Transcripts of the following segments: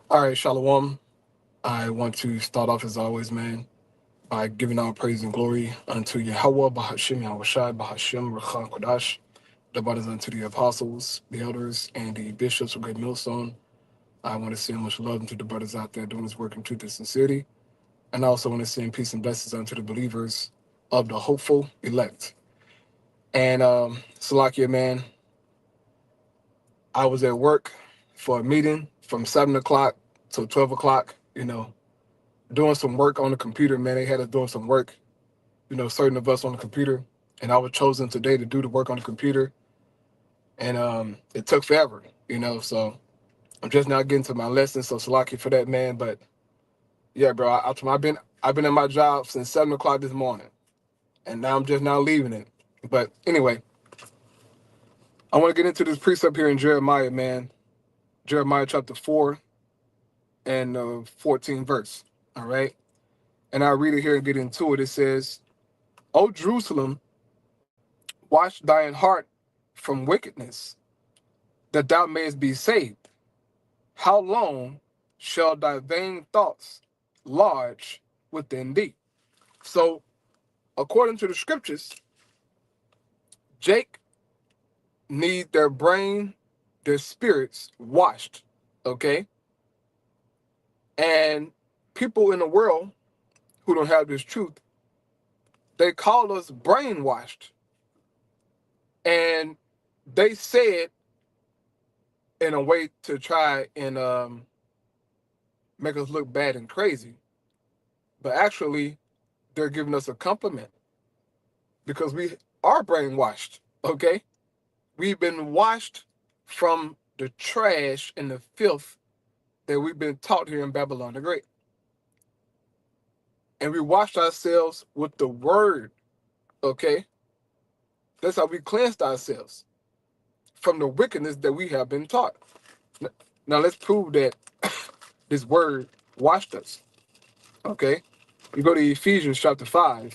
All right, Shalom. I want to start off as always, man, by giving all praise and glory unto Yahweh, Bahashim, Yahushai, Bahashim, Rachah, Kodash, the brothers unto the apostles, the elders, and the bishops of Great Millstone. I want to send much love unto the brothers out there doing this work in truth and sincerity. And I also want to send peace and blessings unto the believers of the hopeful elect. And Salakia, man, I was at work for a meeting from 7 o'clock to 12 o'clock, doing some work on the computer, man. They had us doing some work, certain of us on the computer. And I was chosen today to do the work on the computer. And it took forever, so I'm just now getting to my lesson. So Salaki for that, man. But yeah, bro, I've been at my job since 7 o'clock this morning. And now I'm just now leaving it. But anyway, I want to get into this precept here in Jeremiah, man. Jeremiah chapter 4 and 14th verse. All right. And I'll read it here and get into it. It says, O Jerusalem, wash thine heart from wickedness, that thou mayest be saved. How long shall thy vain thoughts lodge within thee? So, according to the scriptures, Jake need their brain, their spirits washed, okay? And people in the world who don't have this truth, they call us brainwashed. And they say it in a way to try and make us look bad and crazy. But actually, they're giving us a compliment because we are brainwashed, okay? We've been washed from the trash and the filth that we've been taught here in Babylon the Great. And we washed ourselves with the word, okay? That's how we cleansed ourselves from the wickedness that we have been taught. Now let's prove that this word washed us, okay? You go to Ephesians chapter 5.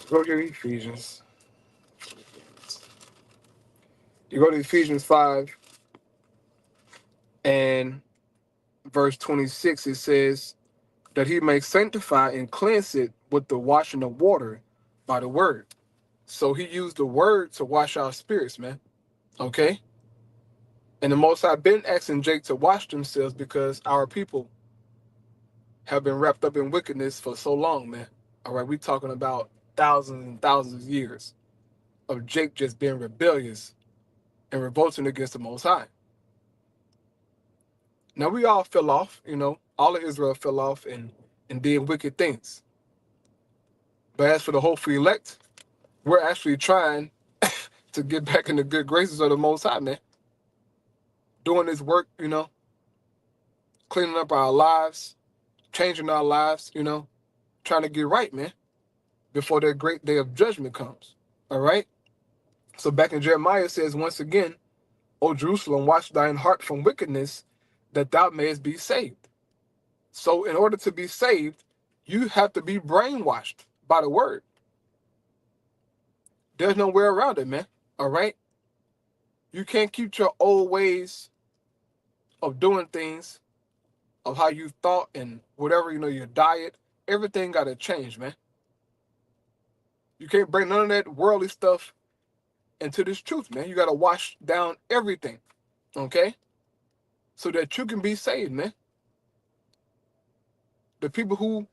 Go to Ephesians. You go to Ephesians 5 and verse 26, it says that he may sanctify and cleanse it with the washing of water by the word. So he used the word to wash our spirits, man. Okay? And the Most High been asking Jake to wash themselves because our people have been wrapped up in wickedness for so long, man. All right, we talking about thousands and thousands of years of Jake just being rebellious and revolting against the Most High. Now we all fell off, all of Israel fell off and did wicked things. But as for the hopeful elect, we're actually trying to get back in the good graces of the Most High, man. Doing this work, cleaning up our lives, changing our lives, trying to get right, man, before that great day of judgment comes. All right? So back in Jeremiah, it says, once again, O Jerusalem, wash thine heart from wickedness, that thou mayest be saved. So in order to be saved, you have to be brainwashed by the word. There's no way around it, man. All right? You can't keep your old ways of doing things, of how you thought and whatever, your diet. Everything got to change, man. You can't bring none of that worldly stuff into this truth, man. You got to wash down everything, okay? So that you can be saved, man. The people who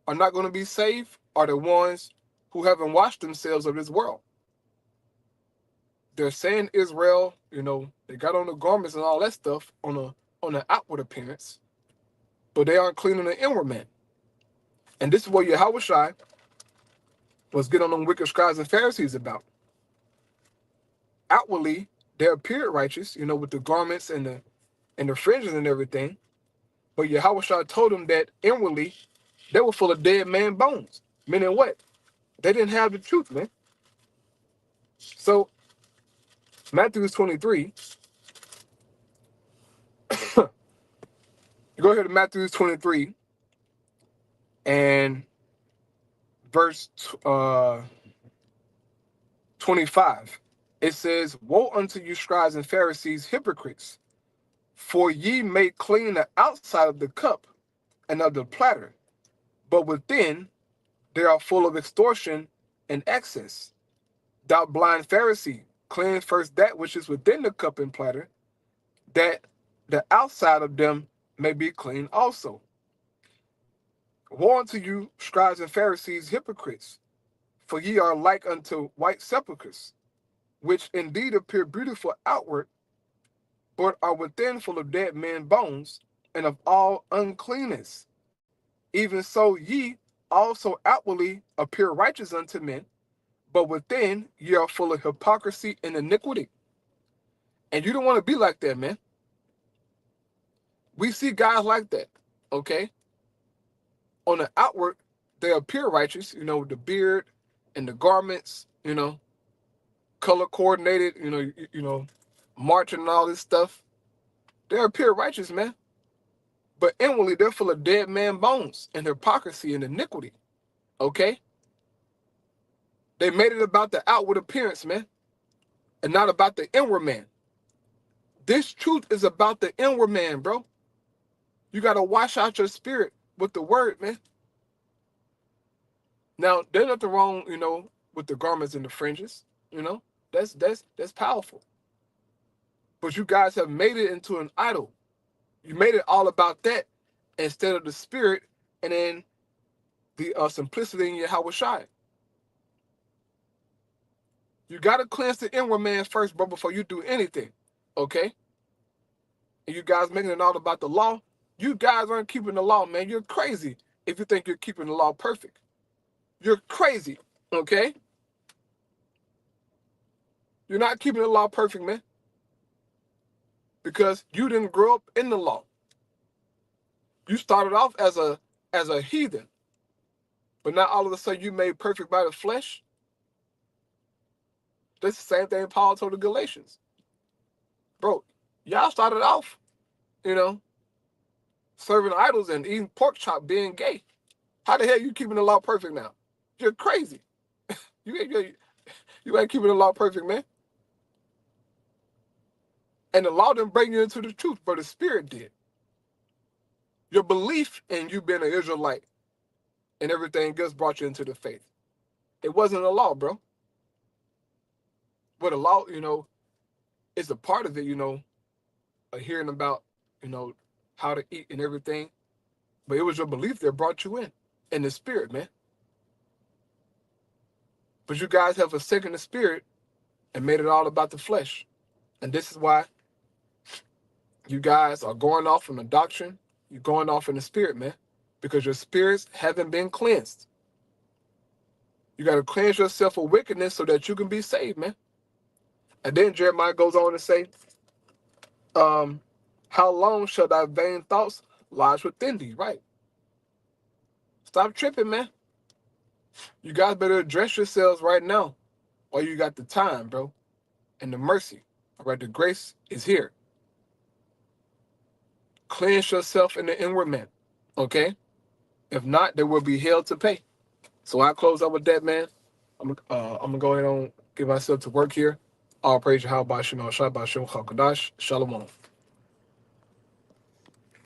are not going to be saved are the ones who haven't washed themselves of this world. They're saying Israel, they got on the garments and all that stuff on the outward appearance, but they aren't cleaning the inward man. And this is what Yahweh was getting on them wicked scribes and Pharisees about. Outwardly, they appeared righteous, with the garments and the fringes and everything. But Yahweh told them that inwardly, they were full of dead man bones. Meaning what? They didn't have the truth, man. So, Matthew 23, you go ahead to Matthew 23 and verse 25. It says, woe unto you, scribes and Pharisees, hypocrites! For ye may clean the outside of the cup and of the platter, but within they are full of extortion and excess. Thou blind Pharisee, cleanse first that which is within the cup and platter, that the outside of them may be clean also. Woe unto you, scribes and Pharisees, hypocrites, for ye are like unto white sepulchres, which indeed appear beautiful outward, but are within full of dead men's bones, and of all uncleanness. Even so ye also outwardly appear righteous unto men, but within ye are full of hypocrisy and iniquity. And you don't want to be like that, man. We see guys like that, okay? On the outward, they appear righteous, with the beard and the garments, color coordinated, marching and all this stuff. They appear righteous, man. But inwardly, they're full of dead man bones and hypocrisy and iniquity, okay? They made it about the outward appearance, man, and not about the inward man. This truth is about the inward man, bro. You got to wash out your spirit with the word, man. Now, there's nothing wrong, with the garments and the fringes, That's powerful. But you guys have made it into an idol. You made it all about that instead of the spirit and then the simplicity in your Yahushua. You got to cleanse the inward man first, bro, before you do anything, okay? And you guys making it all about the law. You guys aren't keeping the law, man. You're crazy if you think you're keeping the law perfect. You're crazy, okay? You're not keeping the law perfect, man, because you didn't grow up in the law. You started off as a heathen, but now all of a sudden you made perfect by the flesh. That's the same thing Paul told the Galatians. Bro, y'all started off, serving idols and eating pork chop, being gay. How the hell you keeping the law perfect now? You're crazy. You ain't keeping the law perfect, man. And the law didn't bring you into the truth, but the Spirit did. Your belief in you being an Israelite and everything else brought you into the faith. It wasn't a law, bro. But a law, is a part of it, hearing about, how to eat and everything. But it was your belief that brought you in the Spirit, man. But you guys have forsaken the Spirit and made it all about the flesh. And this is why you guys are going off from the doctrine. You're going off in the Spirit, man, because your spirits haven't been cleansed. You got to cleanse yourself of wickedness so that you can be saved, man. And then Jeremiah goes on to say, how long shall thy vain thoughts lodge within thee, right? Stop tripping, man. You guys better address yourselves right now while you got the time, bro, and the mercy. All right, the grace is here. Cleanse yourself in the inward man, okay? If not, there will be hell to pay. So I close up with that, man. I'm gonna go ahead and get myself to work here. All praise Yahweh, Shalom, Shalom, Shalom, Shalom.